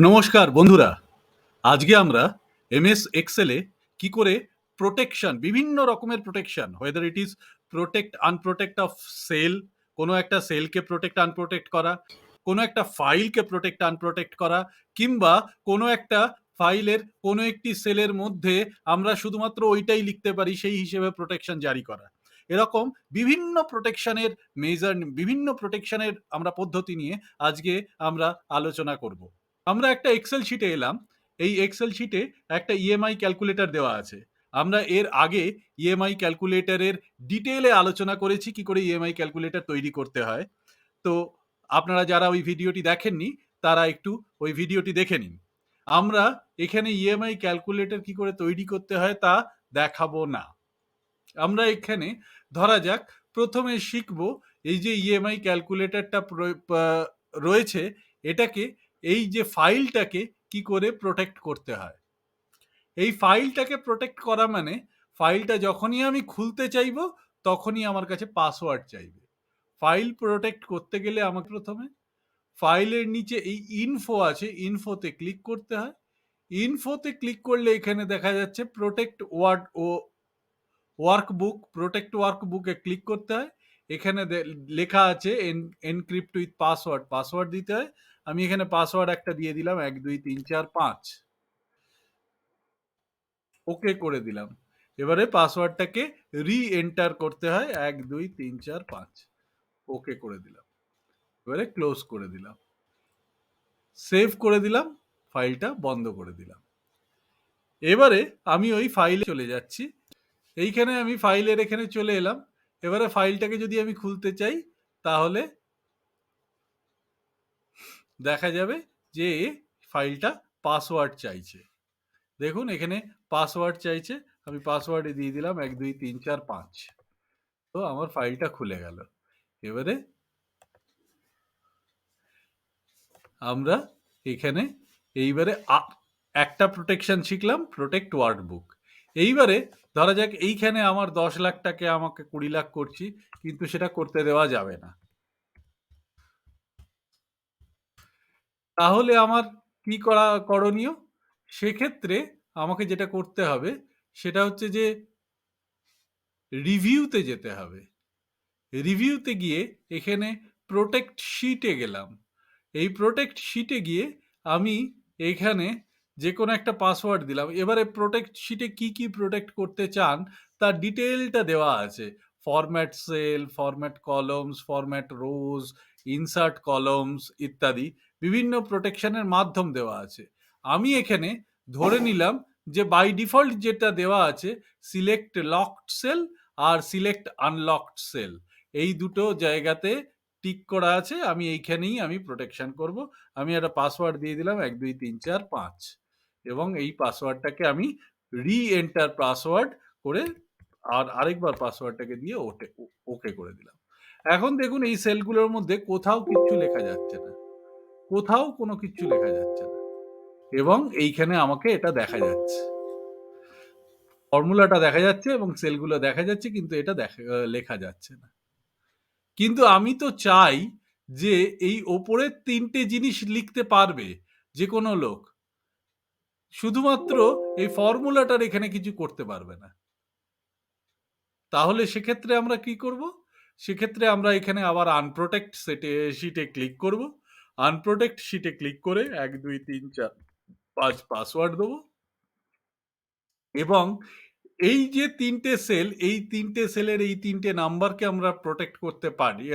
নমস্কার বন্ধুরা, আজকে আমরা এমএস এক্সেলে কি করে প্রোটেকশন, বিভিন্ন রকমের protection, whether it is protect unprotect of cell, কোনো একটা সেলকে প্রোটেক্ট আনপ্রোটেক্ট করা, কোনো একটা ফাইলকে প্রোটেক্ট আনপ্রোটেক্ট করা, কিংবা কোনো একটা ফাইলের কোনো একটি সেলের মধ্যে আমরা শুধুমাত্র ওইটাই লিখতে পারি সেই হিসেবে প্রোটেকশন জারি করা। এরকম বিভিন্ন প্রোটেকশনের মেজার, বিভিন্ন প্রোটেকশনের আমরা পদ্ধতি নিয়ে আজকে আমরা আলোচনা করব। আমরা একটা এক্সেল শিটে এলাম। এই এক্সেল শিটে একটা ইএমআই ক্যালকুলেটর দেওয়া আছে। আমরা এর আগে ইএমআই ক্যালকুলেটরের ডিটেইলে আলোচনা করেছি কি করে ইএমআই ক্যালকুলেটর তৈরি করতে হয়। তো আপনারা যারা ওই ভিডিওটি দেখেননি তারা একটু ওই ভিডিওটি দেখে নিন। আমরা এখানে ইএমআই ক্যালকুলেটর কি করে তৈরি করতে হয় তা দেখাবো না। আমরা এখানে ধরা যাক প্রথমে শিখব এই যে ইএমআই ক্যালকুলেটরটা রয়েছে, এটাকে, এই যে ফাইলটাকে কি করে প্রোটেক্ট করতে হয়। এই ফাইলটাকে প্রোটেক্ট করা মানে ফাইলটা যখনই আমি খুলতে চাইবো তখনই আমার কাছে পাসওয়ার্ড চাইবে। ফাইল প্রোটেক্ট করতে গেলে আমাকে প্রথমে ফাইলের নিচে এই ইনফো আছে, ইনফোতে ক্লিক করতে হয়। ইনফোতে ক্লিক করলে এখানে দেখা যাচ্ছে প্রোটেক্ট ওয়ার্ড ও ওয়ার্কবুক, প্রোটেক্ট ওয়ার্কবুকে ক্লিক করতে হয়। এখানে লেখা আছে এনক্রিপ্ট উইথ পাসওয়ার্ড, পাসওয়ার্ড দিতে হয়। আমি এখানে পাসওয়ার্ড একটা দিয়ে দিলাম 1 2 3 4 5, ওকে করে দিলাম। এবারে পাসওয়ার্ডটাকে রি এন্টার করতে হয় 1 2 3 4 5, ওকে করে দিলাম। এবারে ক্লোজ করে দিলাম, সেভ করে দিলাম, ফাইলটা বন্ধ করে দিলাম। এবারে আমি ওই ফাইলে চলে যাচ্ছি। এইখানে আমি ফাইলের এখানে চলে এলাম। এবারে ফাইলটাকে যদি আমি খুলতে চাই তাহলে দেখা যাবে যে ফাইলটা পাসওয়ার্ড চাইছে। দেখুন এখানে পাসওয়ার্ড চাইছে, আমি পাসওয়ার্ডে দিয়ে দিলাম 1 2 3 4 5। তো আমার ফাইলটা খুলে গেল। এবারে আমরা এখানে এইবারে একটা প্রোটেকশন শিখলাম, প্রোটেক্ট ওয়ার্কবুক। এইবারে ধরা যাক এইখানে আমার 10 লাখ টাকা আমাকে 20 লাখ করছি, কিন্তু সেটা করতে দেওয়া যাবে না। তাহলে আমার কি করণীয়? সেক্ষেত্রে আমাকে যেটা করতে হবে সেটা হচ্ছে যে রিভিউতে যেতে হবে। রিভিউতে গিয়ে এখানে প্রোটেক্ট শিটে গেলাম। এই প্রোটেক্ট শিটে গিয়ে আমি এখানে যে কোনো একটা পাসওয়ার্ড দিলাম। এবারে প্রোটেক্ট শিটে কি কি প্রোটেক্ট করতে চান তার ডিটেলটা দেওয়া আছে। Format cell, format columns, format rows, insert columns ইত্যাদি বিভিন্ন প্রোটেকশনের মাধ্যম দেওয়া আছে। আমি এখানে ধরে নিলাম যে বাই ডিফল্ট যেটা দেওয়া আছে সিলেক্ট লকড সেল আর সিলেক্ট আনলকড সেল, এই দুটো জায়গাতে টিক করা আছে। আমি এইখানেই আমি প্রোটেকশন করব। আমি একটা পাসওয়ার্ড দিয়ে দিলাম 1 2 3 4 5, এবং এই পাসওয়ার্ডটাকে আমি রি এন্টার পাসওয়ার্ড করে আর আরেকবার পাসওয়ার্ডটাকে দিয়ে ওকে করে দিলাম। এখন দেখুন এই সেলগুলোর মধ্যে কোথাও কিচ্ছু লেখা যাচ্ছে না, কোথাও কোনো কিছু লেখা যাচ্ছে না, এবং এইখানে আমাকে এটা দেখা যাচ্ছে, ফর্মুলাটা দেখা যাচ্ছে এবং সেলগুলো দেখা যাচ্ছে, কিন্তু এটা লেখা যাচ্ছে না। কিন্তু আমি তো চাই যে এই ওপরের 3টে জিনিস লিখতে পারবে যে কোনো লোক, শুধুমাত্র এই ফর্মুলাটার এখানে কিছু করতে পারবে না। তাহলে সেক্ষেত্রে আমরা কি করব? সেক্ষেত্রে আমরা এখানে আবার আনপ্রোটেক্ট শিটে ক্লিক করব। আনপ্রোটেক্ট শিটে ক্লিক করে 1 2 3 4 5 পাসওয়ার্ড দেবো, এবং এই যে 3টে সেল, এই 3টে সেলের এই 3টে নাম্বারকে আমরা প্রোটেক্ট করতে পারি,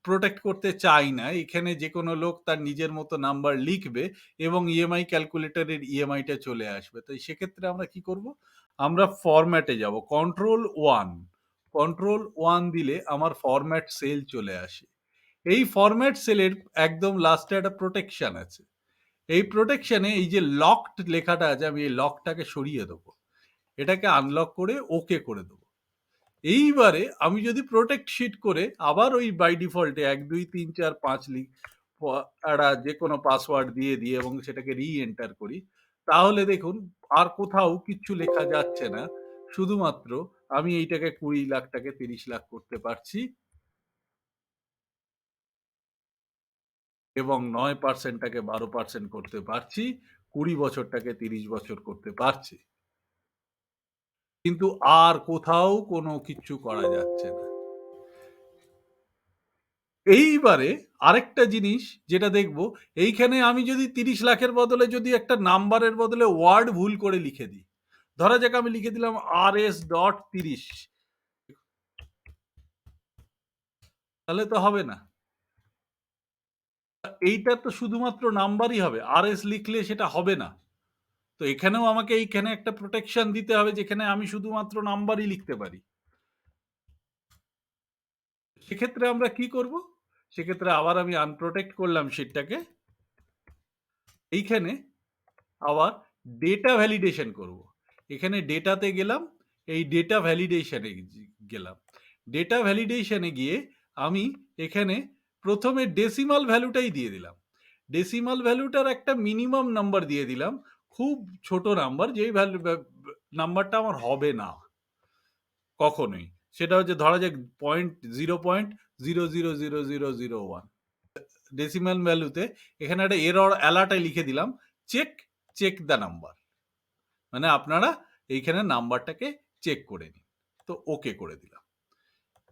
প্রোটেক্ট করতে চাই না। এখানে যে কোনো লোক তার নিজের মতো নাম্বার লিখবে এবং ইএমআই ক্যালকুলেটরের ইএমআইটা চলে আসবে। তো সেক্ষেত্রে আমরা কি করব? আমরা ফরম্যাটে যাব, কন্ট্রোল 1, কন্ট্রোল 1 দিলে আমার ফরম্যাট সেল চলে আসে। এই ফরম্যাট সেলের একদম লাস্টে একটা প্রোটেকশন আছে। এই প্রোটেকশনে এই যে লকড লেখাটা আছে, আমি এই লকটাকে সরিয়ে দেবো, এটাকে আনলক করে ওকে করে দেবো। এইবারে আমি যদি প্রোটেক্ট শিট করে আবার ওই বাই ডিফল্টে 1 2 3 4 5 একটা যে কোনো পাসওয়ার্ড দিয়ে দিয়ে এবং সেটাকে রি এন্টার করি, তাহলে দেখুন আর কোথাও কিচ্ছু লেখা যাচ্ছে না। শুধুমাত্র আমি এইটাকে 20 লাখ টাকে 30 লাখ করতে পারছি। এবং 9%টাকে 12% করতে পারছি, 20 বছরটাকে 30 বছর করতে পারছি। কিন্তু আর কোথাও কোনো কিচ্ছু করা যাচ্ছে না। এইবারে আরেকটা জিনিস যেটা দেখব, এইখানে আমি যদি 30 লাখের বদলে যদি একটা নাম্বারের বদলে ওয়ার্ড ভুল করে লিখে দিই, ধরা যাক আমি লিখে দিলাম RS.30, তাহলে তো হবে না। এইটা তো শুধুমাত্র নাম্বারই হবে, RS লিখলে সেটা হবে না। তো এখানেও আমাকে এইখানে একটা প্রোটেকশন দিতে হবে যেখানে আমি শুধুমাত্র নাম্বারই লিখতে পারি। সেক্ষেত্রে আমরা কি করব? সেক্ষেত্রে আবার আমি আনপ্রোটেক্ট করলাম শিটটাকে। এইখানে আবার ডেটা ভ্যালিডেশন করব। এখানে ডেটাতে গেলাম, এই ডেটা ভ্যালিডেশনে গেলাম। ডেটা ভ্যালিডেশনে গিয়ে আমি এখানে প্রথমে ডেসিমাল ভ্যালুটাই দিয়ে দিলাম। ডেসিমাল ভ্যালুটার একটা মিনিমাম নাম্বার দিয়ে দিলাম, খুব ছোট নাম্বার, যেই ভ্যালু নাম্বারটা আমার হবে না কখনোই। সেটা হচ্ছে ধরা যাক 0.0000001। ডেসিমাল ভ্যালুতে এখানে একটা এরর অ্যালার্টে লিখে দিলাম, চেক দ্য নাম্বার, মানে আপনারা এইখানে নাম্বারটাকে চেক করে নিন। তো ওকে করে দিলাম।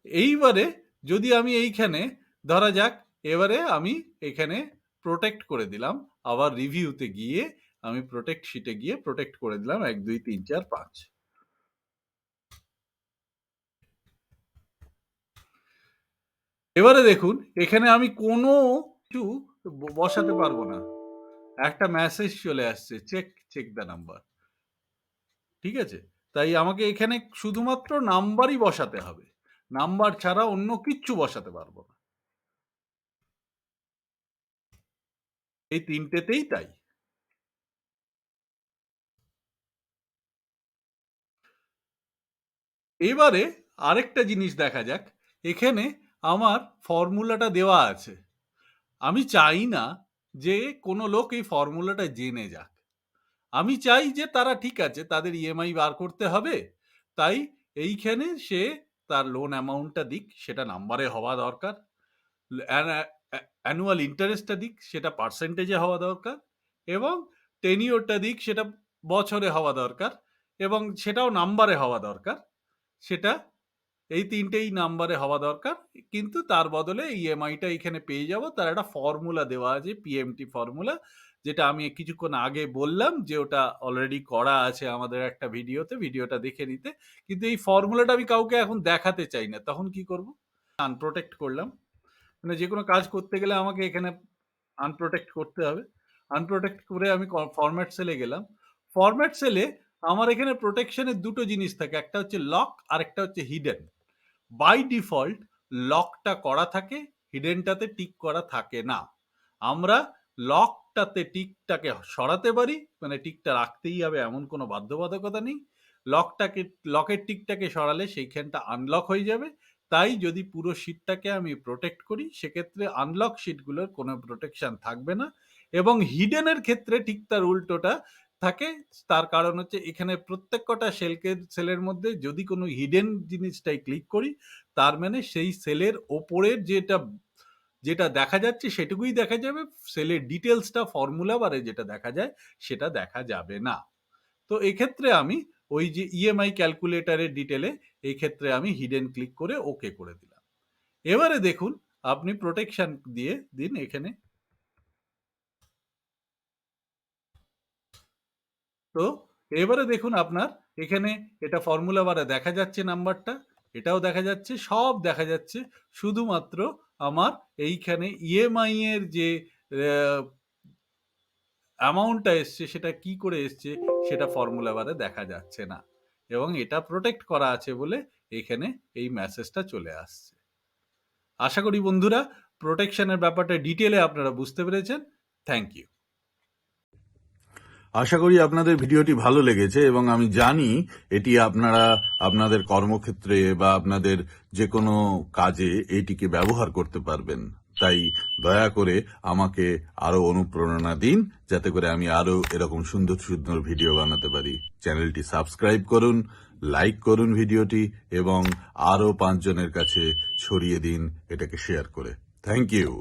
এইবারে যদি আমি এইখানে ধরা যাক, এবারে আমি এখানে প্রোটেক্ট করে দিলাম, আবার রিভিউতে গিয়ে আমি প্রোটেক্ট শিটে গিয়ে প্রোটেক্ট করে দিলাম 1 2 3 4 5। এবারে দেখুন এখানে আমি কোনো কিছু বসাতে পারবো না, একটা মেসেজ চলে আসছে চেক দ্য নাম্বার। ঠিক আছে, তাই আমাকে এখানে শুধুমাত্র নাম্বারই বসাতে হবে, নাম্বার ছাড়া অন্য কিচ্ছু বসাতে পারবো না। এই তিনটেতেই তাই। এবারে আরেকটা জিনিস দেখা যাক, এখানে আমার ফর্মুলাটা দেওয়া আছে, আমি চাই না যে কোনো লোক এই ফর্মুলাটা জেনে যাক। আমি চাই যে তারা ঠিক আছে, তাদের ইএমআই বার করতে হবে, তাই এইখানে সে তার লোন অ্যামাউন্টটা দিক, সেটা নাম্বারে হওয়া দরকার। অ্যানুয়াল ইন্টারেস্টটা দিক, সেটা পার্সেন্টেজে হওয়া দরকার। এবং টেনিওরটা দিক, সেটা বছরে হওয়া দরকার, এবং সেটাও নাম্বারে হওয়া দরকার। সেটা এই তিনটেই নাম্বারে হওয়া দরকার, কিন্তু তার বদলে ইএমআইটা এখানে পেয়ে যাব। তার একটা ফর্মুলা দেওয়া আছে, পিএমটি ফর্মুলা, যেটা আমি কিছুক্ষণ আগে বললাম যে ওটা অলরেডি করা আছে আমাদের একটা ভিডিওতে, ভিডিওটা দেখে নিতে। কিন্তু এই ফর্মুলাটা আমি কাউকে এখন দেখাতে চাই না, তখন কি করব? আনপ্রোটেক্ট করলাম, মানে যে কোনো কাজ করতে গেলে আমাকে এখানে আনপ্রোটেক্ট করতে হবে। আনপ্রোটেক্ট করে আমি ফরম্যাট সেলে গেলাম। ফরম্যাট সেলে আমার এখানে প্রোটেকশনের দুটো জিনিস থাকে, একটা হচ্ছে লক আর একটা হচ্ছে হিডেন। বাই ডিফল্ট লকটা করা থাকে, হিডেনটাতে টিক করা থাকে না। আমরা লকটাতে টিকটাকে সরাতে পারি, মানে টিকটা রাখতেই হবে এমন কোনো বাধ্যবাধকতা নেই। লকের টিকটাকে সরালে সেইখানটা আনলক হয়ে যাবে। তাই যদি পুরো শিটটাকে আমি প্রোটেক্ট করি, সেক্ষেত্রে আনলক শিটগুলোর কোনো প্রোটেকশন থাকবে না। এবং হিডেনের ক্ষেত্রে ঠিক তার উল্টোটা থাকে। তার কারণ হচ্ছে এখানে প্রত্যেক কটা সেলের মধ্যে যদি কোনো হিডেন জিনিসটাই ক্লিক করি, তার মানে সেই সেলের ওপরের যেটা দেখা যাচ্ছে সেটুকুই দেখা যাবে, সেলের ডিটেলসটা ফর্মুলা বারে যেটা দেখা যায় সেটা দেখা যাবে না। তো এক্ষেত্রে আমি ওই যে ইএমআই ক্যালকুলেটরের ডিটেলে এই ক্ষেত্রে আমি হিডেন ক্লিক করে ওকে করে দিলাম। এবারে দেখুন আপনি প্রোটেকশন দিয়ে দিন এখানে। তো এবারে দেখুন আপনার এখানে এটা ফর্মুলা বারে দেখা যাচ্ছে, নাম্বারটা এটাও দেখা যাচ্ছে, সব দেখা যাচ্ছে। শুধুমাত্র আমার এইখানে ইএমআই এর যে অ্যামাউন্টটা এসছে সেটা কি করে এসছে সেটা ফর্মুলা বারে দেখা যাচ্ছে না, এবং এটা প্রোটেক্ট করা আছে বলে এখানে এই মেসেজটা চলে আসছে। আশা করি বন্ধুরা প্রোটেকশনের ব্যাপারটা ডিটেলে আপনারা বুঝতে পেরেছেন। Thank you. আশা করি আপনাদের ভিডিওটি ভালো লেগেছে এবং আমি জানি এটি আপনারা আপনাদের কর্মক্ষেত্রে বা আপনাদের যে কোনো কাজে এটিকে ব্যবহার করতে পারবেন। তাই দয়া করে আমাকে আরো অনুপ্রেরণা দিন, যাতে করে আমি আরো এরকম সুন্দর সুন্দর ভিডিও বানাতে পারি। চ্যানেলটি সাবস্ক্রাইব করুন, লাইক করুন ভিডিওটি, এবং আরো 5 জনের কাছে ছড়িয়ে দিন এটাকে শেয়ার করে। Thank you.